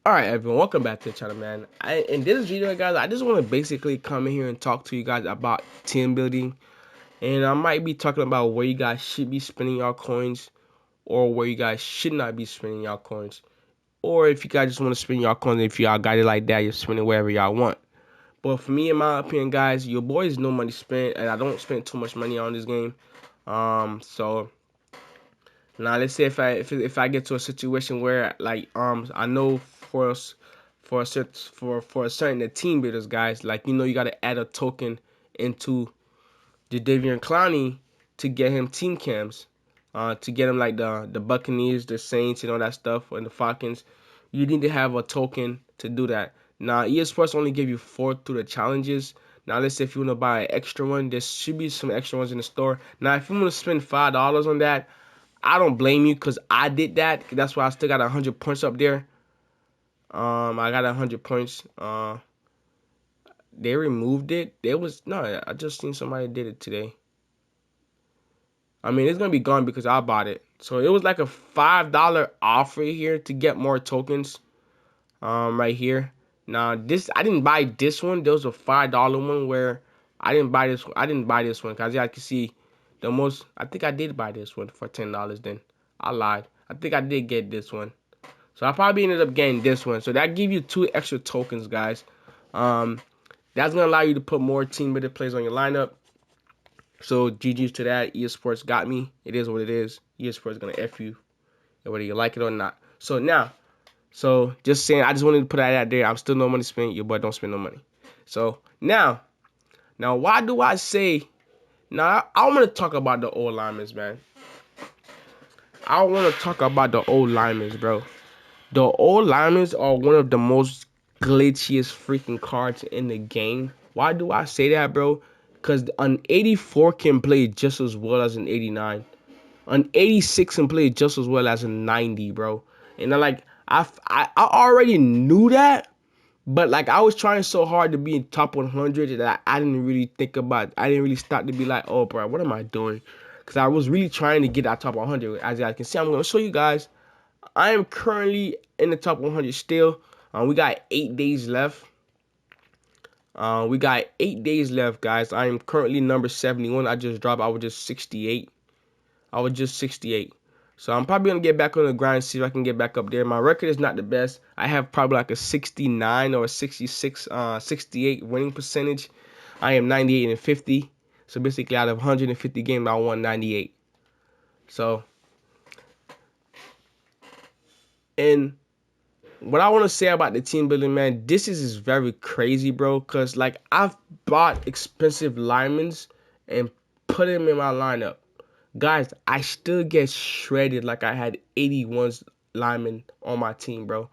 Alright everyone, welcome back to the channel, man. In this video, guys, I just want to basically come in here and talk to you guys about team building. And I might be talking about where you guys should be spending your coins, or where you guys should not be spending your coins. Or if you guys just want to spend your coins, if y'all got it like that, you're spending wherever y'all want. But for me, in my opinion, guys, your boys no money spent, and I don't spend too much money on this game. So now let's say if I get to a situation where I know for a certain the team builders, guys, like, you gotta add a token into the Davian Clowney to get him team cams, to get him like the Buccaneers, the Saints, and all that stuff, and the Falcons. You need to have a token to do that. Now EA Sports only give you 4 through the challenges. Now let's say if you want to buy an extra one, there should be some extra ones in the store. Now if you want to spend $5 on that, I don't blame you, because I did that. That's why I still got 100 points up there. I got 100 points. They removed it. There was no. I just seen somebody did it today. I mean, it's gonna be gone because I bought it. So it was like a $5 offer here to get more tokens. Right here. Now this, I didn't buy this one. There was a $5 one where I didn't buy this. I didn't buy this one because I can see the most. I think I did buy this one for $10. Then I lied. I think I did get this one. So I probably ended up getting this one. So that give you 2 extra tokens, guys. That's gonna allow you to put more team builder plays on your lineup. So GG's to that. EA Sports got me. It is what it is. EA Sports gonna F you, whether you like it or not. So just saying, I just wanted to put that out there. I'm still no money spent. Your boy don't spend no money. So now why do I say? Now I want to talk about the old linemen, man. I want to talk about the old linemen, bro. The old linemen are one of the most glitchiest freaking cards in the game. Why do I say that, bro? Because an 84 can play just as well as an 89. An 86 can play just as well as a 90, bro. And I already knew that, but like I was trying so hard to be in top 100 that I didn't really think about. I didn't really stop to be like, oh, bro, what am I doing? Because I was really trying to get that top 100. As I can see, I'm going to show you guys. I am currently in the top 100 still. We got 8 days left. We got 8 days left, guys. I am currently number 71. I just dropped. I was just 68. So I'm probably going to get back on the grind, see if I can get back up there. My record is not the best. I have probably like a 69 or a 66, 68 winning percentage. I am 98 and 50. So basically out of 150 games, I won 98. So, and what I want to say about the team building, man, this is very crazy, bro. Because, like, I've bought expensive linemen and put them in my lineup. Guys, I still get shredded like I had 81 linemen on my team, bro.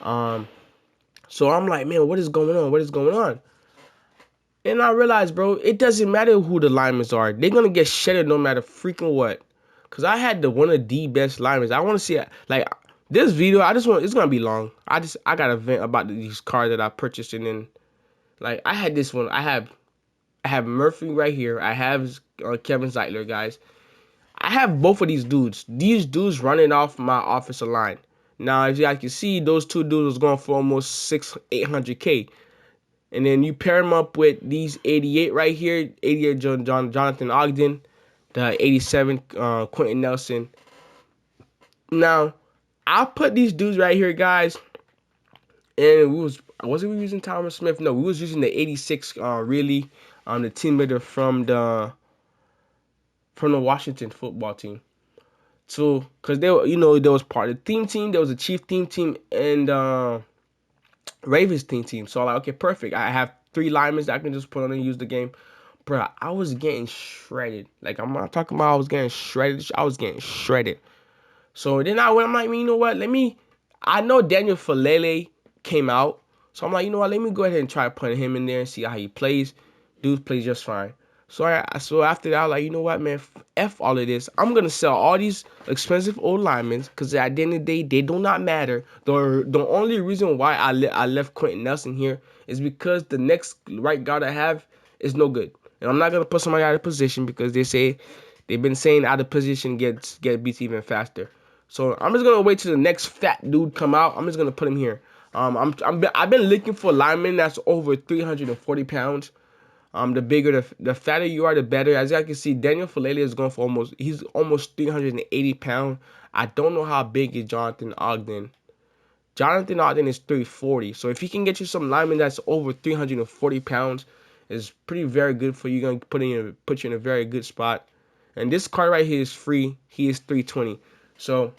So I'm like, man, what is going on? What is going on? And I realized, bro, it doesn't matter who the linemen are. They're going to get shredded no matter freaking what. Because I had one of the best linemen. I want to see, like, this video, it's going to be long. I got to vent about these cards that I purchased. And then, like, I had this one. I have Murphy right here. I have Kevin Zeitler, guys. I have both of these dudes. These dudes running off my offensive line. Now, as you guys can see, those two dudes was going for almost 800K. And then you pair them up with these 88 right here, 88 Jonathan Ogden, the 87 Quentin Nelson. Now, I put these dudes right here, guys, and wasn't we using Thomas Smith? No, we was using the 86 really on the team leader from the Washington football team. So, because there was part of the theme team, there was a Chief theme team, and Ravens team. So I'm like, okay, perfect. I have 3 linemen that I can just put on and use the game. Bro, I was getting shredded. Like, I'm not talking about I was getting shredded. I was getting shredded. So then I'm like, you know what? I know Daniel Falele came out. So I'm like, you know what? Let me go ahead and try putting him in there and see how he plays. Dude plays just fine. So after that, I was like, you know what, man? F all of this. I'm going to sell all these expensive old linemen because at the end of the day, they do not matter. The only reason why I left Quentin Nelson here is because the next right guard I have is no good. And I'm not going to put somebody out of position because they've been saying out of position get beats even faster. So I'm just going to wait till the next fat dude come out. I'm just going to put him here. I've been looking for linemen that's over 340 pounds. The bigger, the fatter you are, the better. As I can see, Daniel Falele is going for he's almost 380 pounds. I don't know how big is Jonathan Ogden. Jonathan Ogden is 340. So if you can get you some lineman that's over 340 pounds, is pretty very good for you. Gonna put you in a very good spot. And this card right here is free. He is 320. So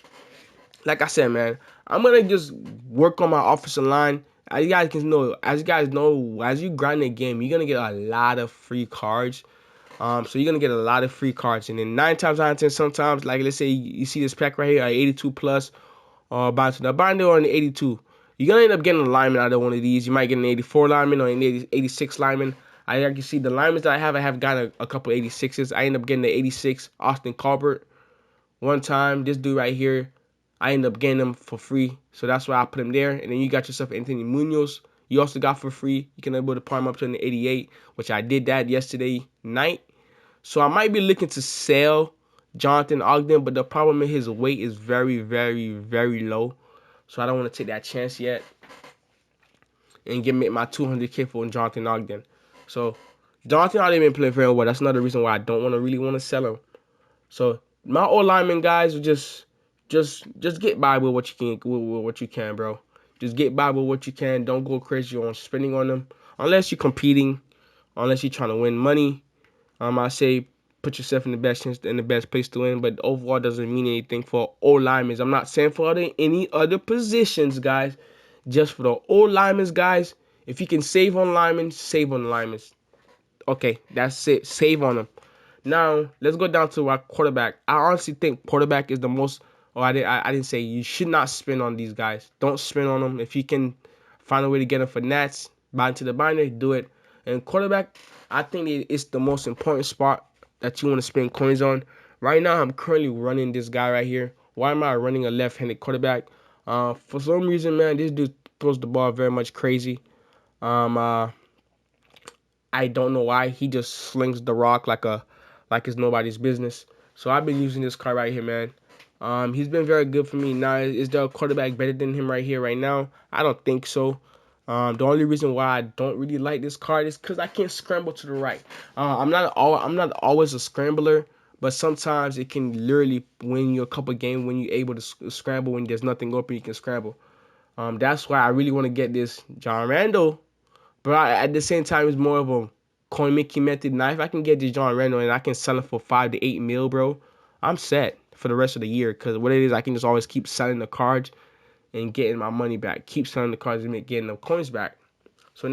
like I said, man, I'm gonna just work on my offensive line. As you guys know, as you grind the game, you're gonna get a lot of free cards. So you're gonna get a lot of free cards, and then 9 times out of 10, sometimes, like let's say you see this pack right here, 82 plus, bounce the binder on the 82. You're gonna end up getting a lineman out of one of these. You might get an 84 lineman or an 86 lineman. I can see the linemen that I have gotten a couple 86s. I end up getting the 86 Austin Colbert. One time, this dude right here, I ended up getting him for free. So that's why I put him there. And then you got yourself Anthony Munoz. You also got for free. You can able to put him up to an 88, which I did that yesterday night. So I might be looking to sell Jonathan Ogden, but the problem is his weight is very, very, very low. So I don't want to take that chance yet and get my 200K for Jonathan Ogden. So Jonathan Ogden been playing very well. That's another reason why I don't really want to sell him. So my old lineman guys will just get by with what you can, with what you can, bro. Just get by with what you can. Don't go crazy on spending on them unless you're competing, unless you're trying to win money. I say put yourself in the best place to win, but overall doesn't mean anything for old linemen. I'm not saying for any other positions, guys. Just for the old linemen, guys. If you can save on linemen, save on linemen. Okay, that's it. Save on them. Now, let's go down to our quarterback. I honestly think quarterback is the most. Oh, I didn't say you should not spend on these guys. Don't spend on them. If you can find a way to get them for nats, buy into the binder, do it. And quarterback, I think it's the most important spot that you want to spend coins on. Right now, I'm currently running this guy right here. Why am I running a left-handed quarterback? For some reason, man, this dude throws the ball very much crazy. Um, uh, I don't know why. He just slings the rock like it's nobody's business. So I've been using this card right here, man. He's been very good for me. Now, is there a quarterback better than him right here, right now? I don't think so. The only reason why I don't really like this card is because I can't scramble to the right. I'm not always a scrambler, but sometimes it can literally win you a couple games when you're able to scramble when there's nothing open. You can scramble. That's why I really want to get this John Randall. But at the same time, it's more of a coin making method. Now, if I can get this John Randall and I can sell it for 5 to 8 mil, bro, I'm set for the rest of the year. Because what it is, I can just always keep selling the cards and getting my money back. Keep selling the cards and getting the coins back. So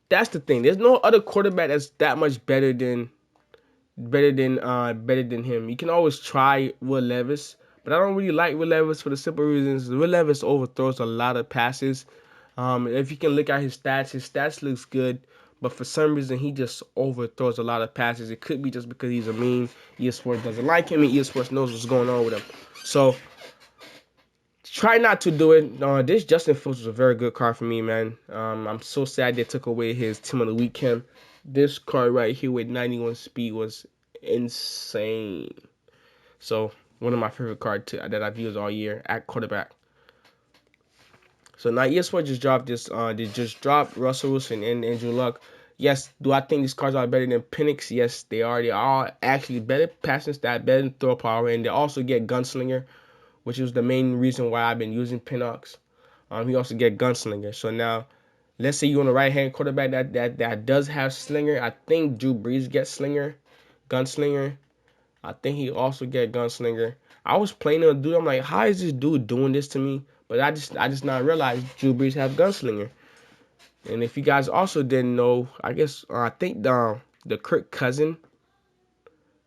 that's the thing. There's no other quarterback that's that much better than him. You can always try Will Levis, but I don't really like Will Levis for the simple reasons Will Levis overthrows a lot of passes. If you can look at his stats looks good, but for some reason he just overthrows a lot of passes. It could be just because he's a meme. EA Sports doesn't like him, and EA Sports knows what's going on with him. So try not to do it. This Justin Fields was a very good card for me, man. I'm so sad they took away his team of the weekend. This card right here with 91 speed was insane. So one of my favorite cards that I've used all year at quarterback. So now ESPN just dropped this. They just dropped Russell Wilson and Andrew Luck. Yes, do I think these cards are better than Penix? Yes, they are. They are actually better passing stat, better than throw power, and they also get Gunslinger, which is the main reason why I've been using Penix. He also get Gunslinger. So now, let's say you're on a right-hand quarterback that does have Slinger. I think Drew Brees gets Gunslinger. I think he also get Gunslinger. I was playing a dude. I'm like, how is this dude doing this to me? But I just not realized Drew Brees have Gunslinger. And if you guys also didn't know, I guess I think the Kirk Cousin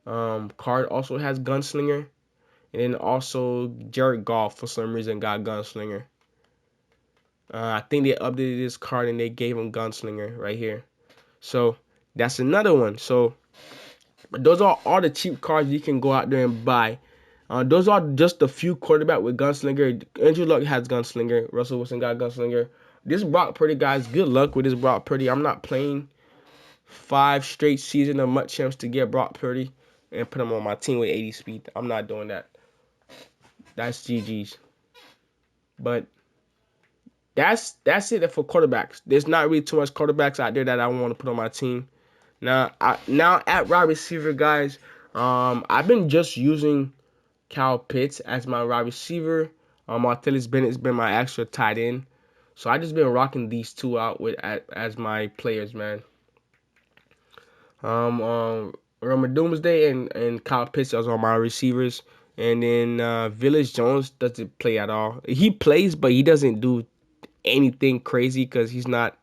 card also has Gunslinger, and then also Jared Goff for some reason got Gunslinger. I think they updated this card and they gave him Gunslinger right here. So that's another one. So those are all the cheap cards you can go out there and buy. Those are just a few quarterback with Gunslinger. Andrew Luck has Gunslinger. Russell Wilson got Gunslinger. This Brock Purdy, guys, good luck with this Brock Purdy. I'm not playing 5 straight seasons of much chance to get Brock Purdy and put him on my team with 80 speed. I'm not doing that. That's GG's. But that's it for quarterbacks. There's not really too much quarterbacks out there that I want to put on my team. Now at wide receiver, guys, I've been just using Kyle Pitts as my wide receiver. Martellus Bennett's been my extra tight end. So I just been rocking these two out with as my players, man. Roma Doomsday and Kyle Pitts are my receivers. And then Village Jones doesn't play at all. He plays, but he doesn't do anything crazy because he's not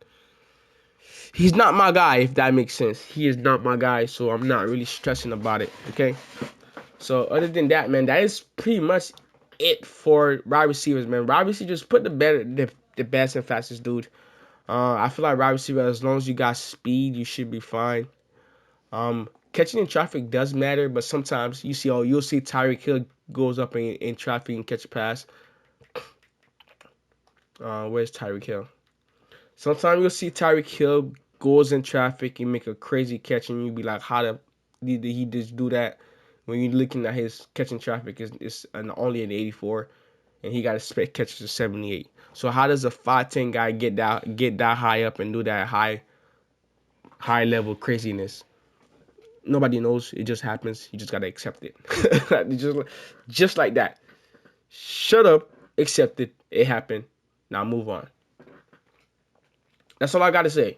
my guy, if that makes sense. He is not my guy, so I'm not really stressing about it. Okay. So other than that, man, that is pretty much it for wide receivers, man. Wide receivers, put the best and fastest dude. I feel like wide receiver, as long as you got speed, you should be fine. Catching in traffic does matter, but sometimes you'll see Tyreek Hill goes up in traffic and catch a pass. Where's Tyreek Hill? Sometimes you'll see Tyreek Hill goes in traffic and make a crazy catch, and you'll be like, how did he just do that? When you're looking at his catching traffic, is only an 84, and he got a catches of 78. So how does a 5'10" guy get that high up and do that high level craziness? Nobody knows. It just happens. You just gotta accept it. just like that. Shut up. Accept it. It happened. Now move on. That's all I gotta say.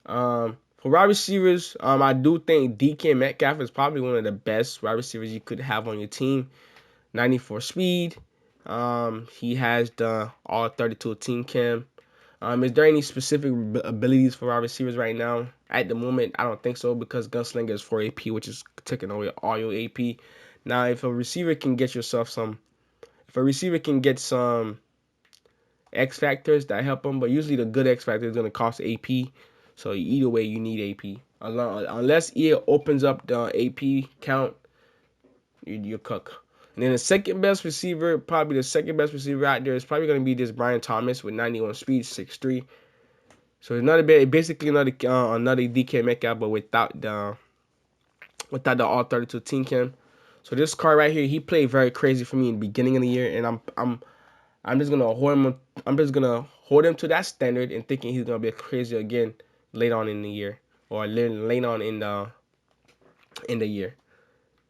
For wide receivers, I do think DK Metcalf is probably one of the best wide receivers you could have on your team. 94 speed. He has the all 32 team cam. Is there any specific abilities for wide receivers right now? At the moment, I don't think so because Gunslinger is 4 AP, which is taking away all your AP. Now, if a receiver can get some X factors that help him, but usually the good X factor is going to cost AP. So either way, you need AP. Unless EA opens up the AP count, you're cooked. And then the second best receiver out there is probably going to be this Brian Thomas with 91 speed, 6'3". So it's basically another DK Metcalf, but without the all 32 team cam. So this card right here, he played very crazy for me in the beginning of the year, and I'm just gonna hold him. I'm just gonna hold him to that standard and thinking he's gonna be crazy again later on in the year or late on in the year.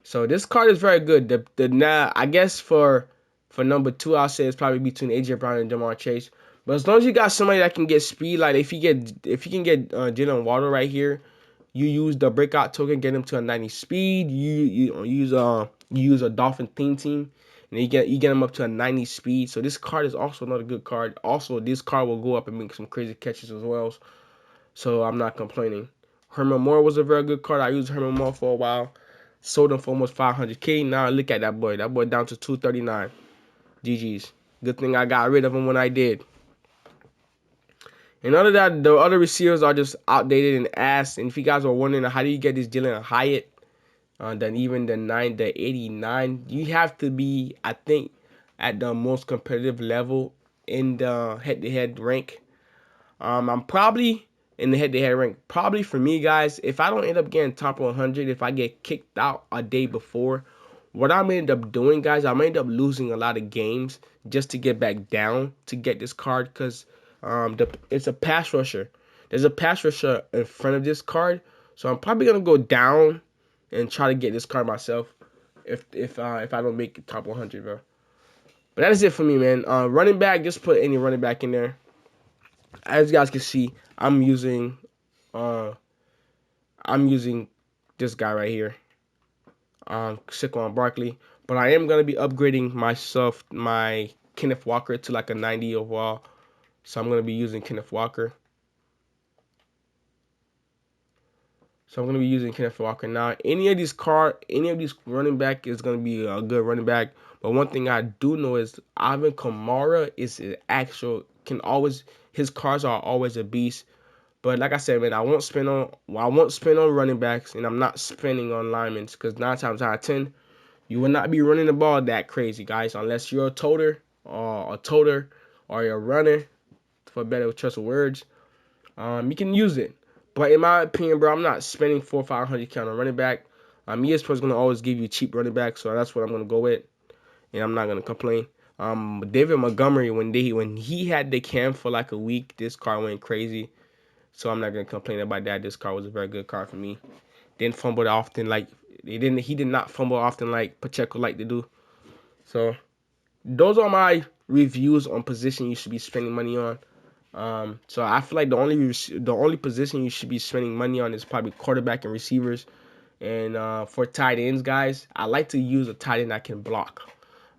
So this card is very good. I guess for number 2, I'll say it's probably between AJ Brown and Jamar Chase. But as long as you got somebody that can get speed, like if you can get Jalen Waddle right here, you use the breakout token, get him to a 90 speed. You use a Dolphin team, and you get him up to a 90 speed. So this card is also another good card. Also, this card will go up and make some crazy catches as well. So I'm not complaining. Herman Moore was a very good card. I used Herman Moore for a while. Sold him for almost 500K. Now look at that boy. That boy down to 239. GG's. Good thing I got rid of him when I did. And other than that, the other receivers are just outdated and ass. And if you guys are wondering how do you get this Jalen Hyatt, then even the 89, you have to be, I think, at the most competitive level in the head-to-head rank. I'm probably in the head-to-head rank. Probably for me, guys, if I don't end up getting top 100, if I get kicked out a day before, what I'm end up doing, guys, I'm end up losing a lot of games just to get back down to get this card because it's a pass rusher. There's a pass rusher in front of this card, so I'm probably gonna go down and try to get this card myself if I don't make top 100, bro. But that is it for me, man. Running back, just put any running back in there. As you guys can see, I'm using this guy right here, Saquon Barkley. But I am gonna be upgrading my Kenneth Walker to like a 90 overall. So I'm gonna be using Kenneth Walker. Now. Any of these running back is gonna be a good running back. But one thing I do know is Alvin Kamara is an actual his cards are always a beast. But like I said, man, I won't spend on running backs, and I'm not spending on linemen because 9 times out of 10, you will not be running the ball that crazy, guys, unless you're a toter or you're a runner, for better choice of words. You can use it. But in my opinion, bro, I'm not spending 400 or 500 on a running back. ESPN is going to always give you cheap running backs, so that's what I'm going to go with. and I'm not gonna complain. David Montgomery, when he had the cam for like a week, this card went crazy. So I'm not gonna complain about that. This card was a very good card for me. Didn't fumble often like he did not fumble often like Pacheco like to do. So those are my reviews on position you should be spending money on. So I feel like the only position you should be spending money on is probably quarterback and receivers. And for tight ends, guys, I like to use a tight end that can block.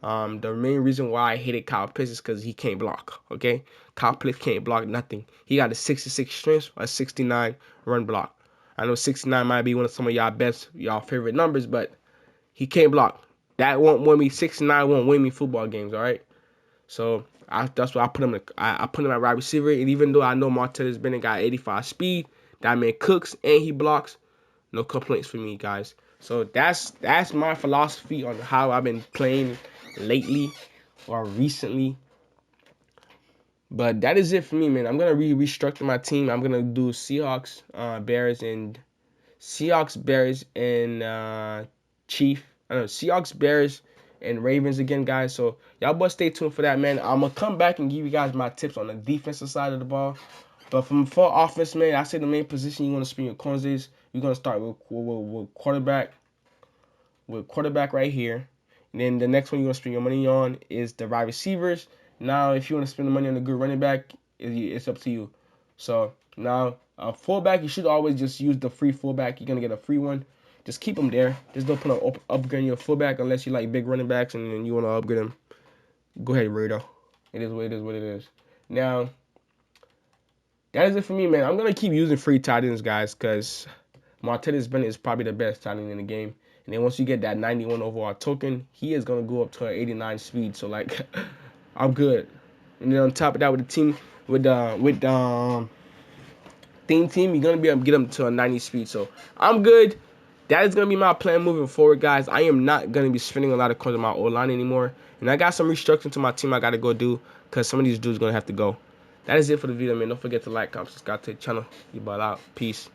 The main reason why I hated Kyle Pitts is because he can't block. Okay, Kyle Pitts can't block nothing. He got a 66 strength, a 69 run block. I know 69 might be one of some of y'all favorite numbers, but he can't block. That won't win me. 69 won't win me football games. All right. So that's why I put him. I put him at wide receiver. And even though I know Martellus Bennett got 85 speed, that man cooks and he blocks. No complaints for me, guys. So that's my philosophy on how I've been playing lately or recently. But that is it for me, man. I'm gonna restructure my team. I'm gonna do Seahawks, Bears, and Chief. I don't know, Seahawks, Bears, and Ravens again, guys. So y'all boys stay tuned for that, man. I'm gonna come back and give you guys my tips on the defensive side of the ball. But for offense, man, I say the main position you want to spend your coins is you're gonna start with quarterback. With quarterback right here. And then the next one you're going to spend your money on is the wide receivers. Now, if you want to spend the money on a good running back, it's up to you. So, now, a fullback, you should always just use the free fullback. You're going to get a free one. Just keep them there. Just don't put on upgrading your fullback unless you like big running backs and you want to upgrade them. Go ahead, Rado. It is what it is. Now, that is it for me, man. I'm going to keep using free tight ends, guys, because Martellus Bennett is probably the best tight end in the game. And then once you get that 91 overall token, he is going to go up to an 89 speed. So, like, I'm good. And then on top of that, with the team, with theme team, you're going to be able to get him to a 90 speed. So, I'm good. That is going to be my plan moving forward, guys. I am not going to be spending a lot of coins on my O-line anymore. And I got some restructuring to my team I got to go do because some of these dudes are going to have to go. That is it for the video, man. Don't forget to like, comment, subscribe to the channel. You ball out. Peace.